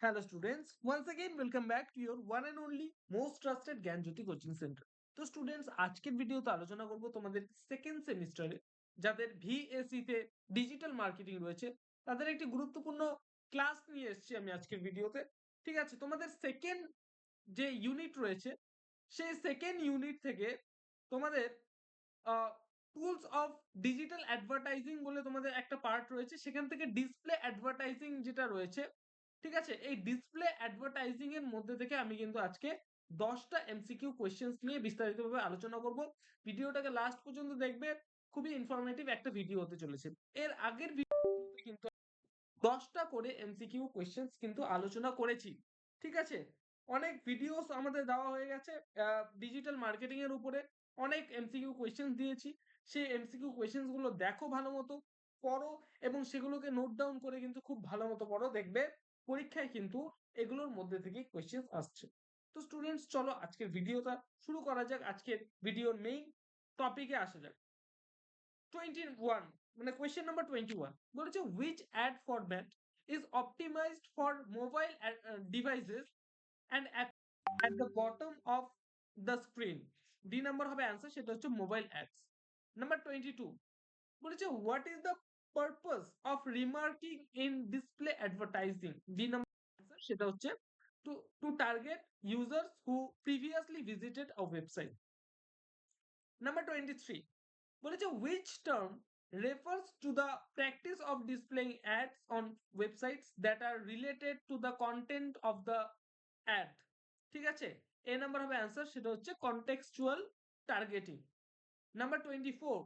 Hello students, once again welcome back to your one and only most trusted Gyanjyoti coaching centre. তো students আজকের ভিডিওতে আলোচনা করব তোমাদের সেকেন্ড সেমিস্টারে যাদের ভিএসই তে ডিজিটাল মার্কেটিং রয়েছে তাদের একটি গুরুত্বপূর্ণ ক্লাস নিয়ে এসেছি আমি আজকের ভিডিওতে। ঠিক আছে, তোমাদের সেকেন্ড যে ইউনিট রয়েছে সেই সেকেন্ড ইউনিট থেকে তোমাদের টুলস অফ ডিজিটাল অ্যাডভার্টাইজিং বলে তোমাদের একটা পার্ট রয়েছে, সেখান থেকে ডিসপ্লে অ্যাডভার্টাইজিং যেটা রয়েছে। ঠিক আছে, এই ডিসপ্লে অ্যাডভার্টাইজিং এর মধ্যে থেকে আমি কিন্তু আজকে 10টা এমসিকিউ কোশ্চেন্স নিয়ে বিস্তারিতভাবে আলোচনা করব। ভিডিওটাকে লাস্ট পর্যন্ত দেখবে, খুবই ইনফরমেটিভ একটা ভিডিও হতে চলেছে। এর আগের ভিডিওতে কিন্তু 10টা করে এমসিকিউ কোশ্চেন্স কিন্তু আলোচনা করেছি। ঠিক আছে, অনেক ভিডিওস আমাদের দেওয়া হয়ে গেছে ডিজিটাল মার্কেটিং এর উপরে, অনেক এমসিকিউ কোশ্চেন্স দিয়েছি। সেই এমসিকিউ কোশ্চেন্স গুলো দেখো, ভালো মতো পড়ো এবং সেগুলোকে নোট ডাউন করে কিন্তু খুব ভালো মতো পড়ো, দেখবে পরীক্ষায় কিন্তু এগুলোর মধ্যে থেকে কোশ্চেন্স আসছে। তো স্টুডেন্টস চলো আজকের ভিডিওটা শুরু করা যাক। আজকের ভিডিওর মেইন টপিকে আসা যাক। 21 মানে কোয়েশ্চেন নাম্বার 21 বলেছে which ad format is optimized for mobile devices and at the bottom of the screen। D number হবে অ্যান্সার, সেটা হচ্ছে মোবাইল অ্যাডস। নাম্বার 22 বলেছে what is the purpose of remarking in display advertising। D number answer, সেটা হচ্ছে to target users who previously visited a website। Number 23 বলেছে which term refers to the practice of displaying ads on websites that are related to the content of the ad। ঠিক আছে, এ number হবে answer, সেটা হচ্ছে contextual targeting. Number 24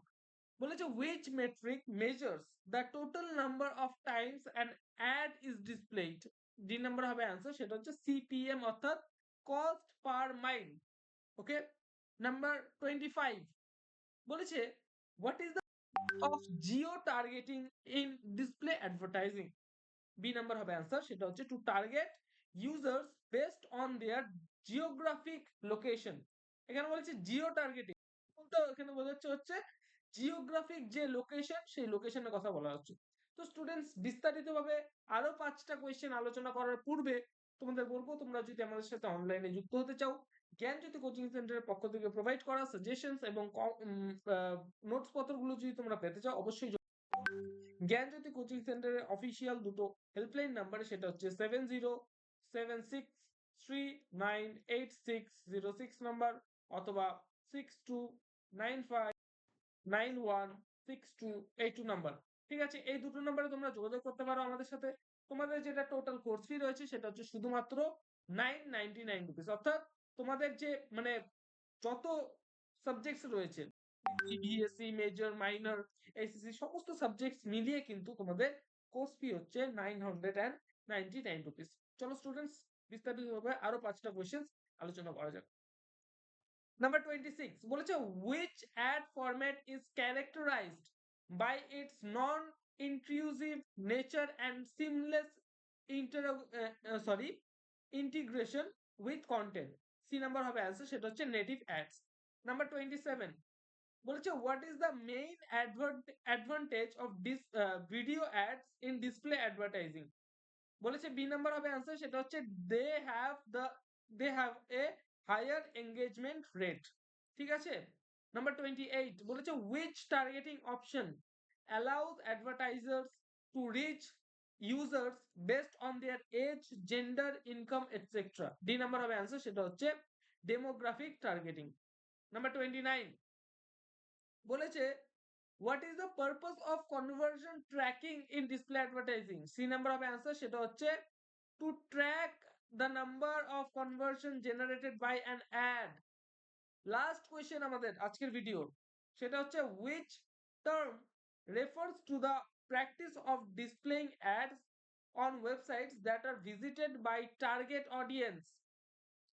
বলেছে which metric measures the total number of times an ad is displayed। D number হবে answer, সেটা হচ্ছে CPM অর্থাৎ কস্ট পার মাইল। ওকে, নাম্বার 25 বলেছে what is the of geo targeting in display advertising। B number হবে answer, সেটা হচ্ছে to target users based on their geographic location. এখানে বলেছে জিও টার্গেটিং, তো এখানে বোঝাচ্ছে হচ্ছে জিওগ্রাফিক যে লোকেশন, সেই লোকেশনের কথা বলা হচ্ছে। তো স্টুডেন্টস বিস্তারিতভাবে আরো 5টা কোয়েশ্চেন আলোচনা করার পূর্বে তোমাদের বলবো, তোমরা যদি আমাদের সাথে অনলাইনে যুক্ত হতে চাও, জ্ঞানজ্যোতি কোচিং সেন্টারের পক্ষ থেকে প্রোভাইড করা সাজেশনস এবং নোটস পত্রগুলো যদি তোমরা পেতে চাও, অবশ্যই জ্ঞানজ্যোতি কোচিং সেন্টারের অফিসিয়াল দুটো হেল্পলাইন নাম্বারে, সেটা হচ্ছে 7076398606 নাম্বার অথবা 6295916282 নাম্বার। ঠিক আছে, এই দুটো নাম্বারে তোমরা যোগাযোগ করতে পারো আমাদের সাথে। তোমাদের যেটা টোটাল কোর্স ফি রয়েছে সেটা হচ্ছে শুধুমাত্র 999 রুপিস, অর্থাৎ তোমাদের যে মানে যত সাবজেক্টস রয়েছে বিএসসি মেজর মাইনর এসএসসি সমস্ত সাবজেক্টস মিলিয়ে কিন্তু তোমাদের কোর্স ফি হচ্ছে 999 রুপিস। চলো স্টুডেন্টস বিস্তারিতভাবে আরো 5টা কোশ্চেন্স আলোচনা করা যাক। নাম্বার 26 বলেছে which ad format is characterized by its non intrusive nature and seamless integration with content। C number হবে অ্যান্সার, সেটা হচ্ছে নেটিভ অ্যাডস। নাম্বার 27 বলেছে what is the main advantage of this video ads in display advertising। বলেছে B number হবে answer, সেটা হচ্ছে they have a higher engagement rate। ঠিক আছে, নাম্বার 28 বলেছে which targeting option allows advertisers to reach users based on their age, gender, income, etc। D number হবে answer, সেটা হচ্ছে ডেমোগ্রাফিক টার্গেটিং। নাম্বার 29 বলেছে what is the purpose of conversion tracking in display advertising। C number হবে answer, সেটা হচ্ছে to track the number of conversion generated by an ad। Last question আমাদের আজকের video, সেটা হচ্ছে which term refers to the practice of displaying ads on websites that are visited by target audience।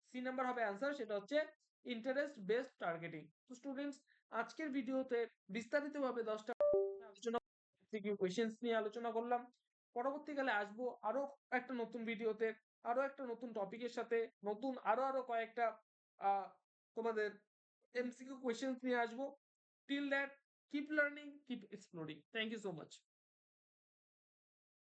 C number হবে answer, সেটা হচ্ছে interest based targeting. তো students আজকের ভিডিওতে বিস্তারিতভাবে 10টা আলোচনা কোয়েশ্চেন্স নিয়ে আলোচনা করলাম। পরবর্তীকালে আসবো আরো একটা নতুন ভিডিওতে, আরো একটা নতুন টপিকের সাথে, নতুন আরো কয়েকটা তোমাদের এমসিকিউ কোয়েশ্চেন্স নিয়ে আসবো। Till that keep learning, keep exploring. Thank you so much.